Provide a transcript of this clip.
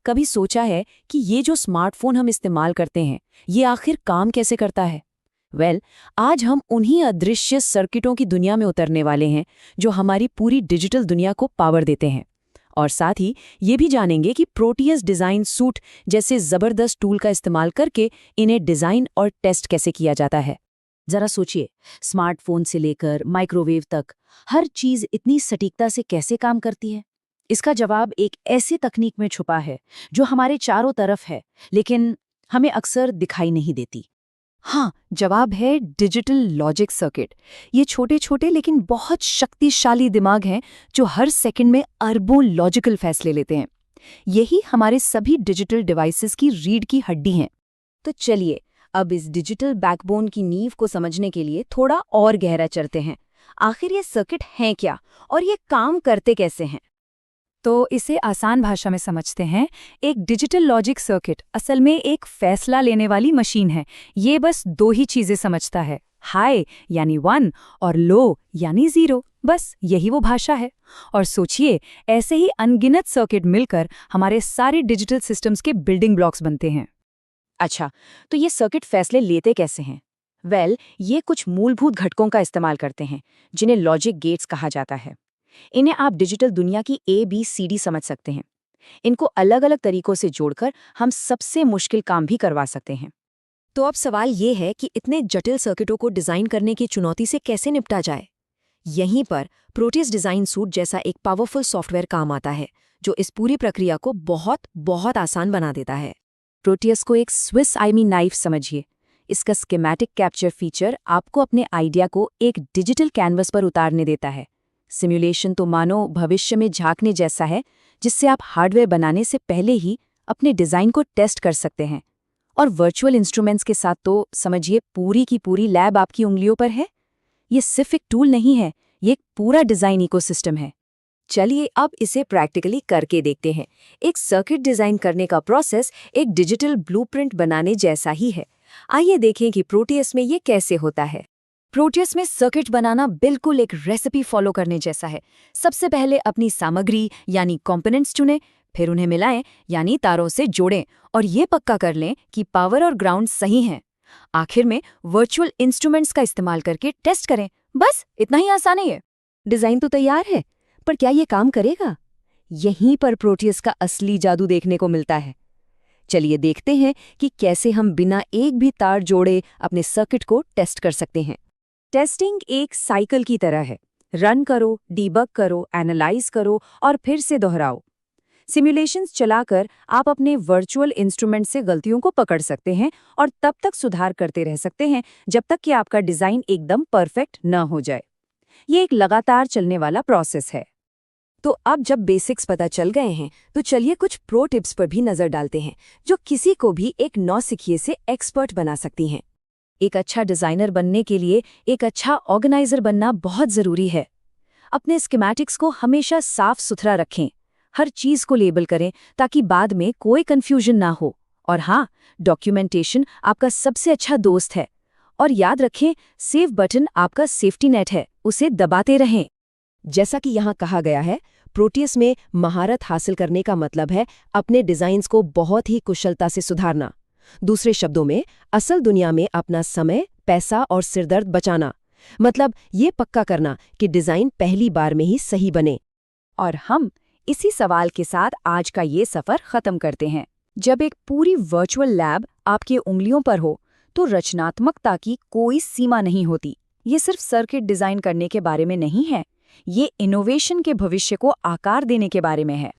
कभी सोचा है कि ये जो स्मार्टफोन हम इस्तेमाल करते हैं, ये आखिर काम कैसे करता है? आज हम उन्हीं अदृश्य सर्किटों की दुनिया में उतरने वाले हैं जो हमारी पूरी डिजिटल दुनिया को पावर देते हैं। और साथ ही ये भी जानेंगे कि प्रोटियस डिज़ाइन सूट जैसे ज़बरदस्त टूल का इस्तेमाल करके इन्हें डिज़ाइन और टेस्ट कैसे किया जाता है। जरा सोचिए, स्मार्टफोन से लेकर माइक्रोवेव तक हर चीज़ इतनी सटीकता से कैसे काम करती है? इसका जवाब एक ऐसी तकनीक में छुपा है जो हमारे चारों तरफ है, लेकिन हमें अक्सर दिखाई नहीं देती। हाँ, जवाब है डिजिटल लॉजिक सर्किट। ये छोटे छोटे लेकिन बहुत शक्तिशाली दिमाग हैं जो हर सेकंड में अरबों लॉजिकल फैसले लेते हैं। यही हमारे सभी डिजिटल डिवाइसेस की रीढ़ की हड्डी हैं। तो चलिए, अब इस डिजिटल बैकबोन की नींव को समझने के लिए थोड़ा और गहरा चलते हैं। आखिर ये सर्किट हैं क्या और ये काम करते कैसे हैं? तो इसे आसान भाषा में समझते हैं। एक डिजिटल लॉजिक सर्किट असल में एक फैसला लेने वाली मशीन है। ये बस दो ही चीजें समझता है, हाई यानी 1 और लो यानी 0। बस यही वो भाषा है। और सोचिए, ऐसे ही अनगिनत सर्किट मिलकर हमारे सारे डिजिटल सिस्टम्स के बिल्डिंग ब्लॉक्स बनते हैं। अच्छा, तो ये सर्किट फैसले लेते कैसे हैं? ये कुछ मूलभूत घटकों का इस्तेमाल करते हैं जिन्हें लॉजिक गेट्स कहा जाता है। इन्हें आप डिजिटल दुनिया की ABCD समझ सकते हैं। इनको अलग अलग तरीकों से जोड़कर हम सबसे मुश्किल काम भी करवा सकते हैं। तो अब सवाल ये है कि इतने जटिल सर्किटों को डिजाइन करने की चुनौती से कैसे निपटा जाए? यहीं पर प्रोटियस डिजाइन सूट जैसा एक पावरफुल सॉफ्टवेयर काम आता है, जो इस पूरी प्रक्रिया को बहुत बहुत आसान बना देता है। प्रोटियस को एक स्विस आर्मी नाइफ समझिए। इसका स्कीमेटिक कैप्चर फीचर आपको अपने आइडिया को एक डिजिटल कैनवस पर उतारने देता है। सिमुलेशन तो मानो भविष्य में झांकने जैसा है, जिससे आप हार्डवेयर बनाने से पहले ही अपने डिज़ाइन को टेस्ट कर सकते हैं। और वर्चुअल इंस्ट्रूमेंट्स के साथ तो समझिए पूरी की पूरी लैब आपकी उंगलियों पर है। ये सिर्फ एक टूल नहीं है, ये एक पूरा डिज़ाइन इकोसिस्टम है। चलिए अब इसे प्रैक्टिकली करके देखते हैं। एक सर्किट डिज़ाइन करने का प्रोसेस एक डिजिटल ब्लूप्रिंट बनाने जैसा ही है। आइए देखें कि प्रोटियस में ये कैसे होता है। प्रोटियस में सर्किट बनाना बिल्कुल एक रेसिपी फॉलो करने जैसा है। सबसे पहले अपनी सामग्री यानी कंपोनेंट्स चुनें, फिर उन्हें मिलाएं यानी तारों से जोड़ें और ये पक्का कर लें कि पावर और ग्राउंड सही हैं। आखिर में वर्चुअल इंस्ट्रूमेंट्स का इस्तेमाल करके टेस्ट करें। बस इतना ही आसान है। डिज़ाइन तो तैयार है, पर क्या ये काम करेगा? यहीं पर प्रोटियस का असली जादू देखने को मिलता है। चलिए देखते हैं कि कैसे हम बिना एक भी तार जोड़े अपने सर्किट को टेस्ट कर सकते हैं। टेस्टिंग एक साइकिल की तरह है। रन करो, डीबग करो, एनालाइज करो और फिर से दोहराओ। सिमुलेशंस चलाकर आप अपने वर्चुअल इंस्ट्रूमेंट से गलतियों को पकड़ सकते हैं और तब तक सुधार करते रह सकते हैं जब तक कि आपका डिज़ाइन एकदम परफेक्ट न हो जाए। ये एक लगातार चलने वाला प्रोसेस है। तो अब जब बेसिक्स पता चल गए हैं, तो चलिए कुछ प्रो टिप्स पर भी नज़र डालते हैं जो किसी को भी एक नौसिखिए से एक्सपर्ट बना सकती हैं। एक अच्छा डिज़ाइनर बनने के लिए एक अच्छा ऑर्गेनाइजर बनना बहुत ज़रूरी है। अपने स्कीमेटिक्स को हमेशा साफ सुथरा रखें। हर चीज़ को लेबल करें ताकि बाद में कोई कन्फ्यूजन ना हो। और हाँ, डॉक्यूमेंटेशन आपका सबसे अच्छा दोस्त है। और याद रखें, सेव बटन आपका सेफ्टी नेट है, उसे दबाते रहें। जैसा कि यहाँ कहा गया है, प्रोटियस में महारत हासिल करने का मतलब है अपने डिज़ाइंस को बहुत ही कुशलता से सुधारना। दूसरे शब्दों में, असल दुनिया में अपना समय, पैसा और सिरदर्द बचाना। मतलब ये पक्का करना कि डिज़ाइन पहली बार में ही सही बने। और हम इसी सवाल के साथ आज का ये सफ़र ख़त्म करते हैं। जब एक पूरी वर्चुअल लैब आपकी उंगलियों पर हो, तो रचनात्मकता की कोई सीमा नहीं होती। ये सिर्फ सर्किट डिज़ाइन करने के बारे में नहीं है, ये इनोवेशन के भविष्य को आकार देने के बारे में है।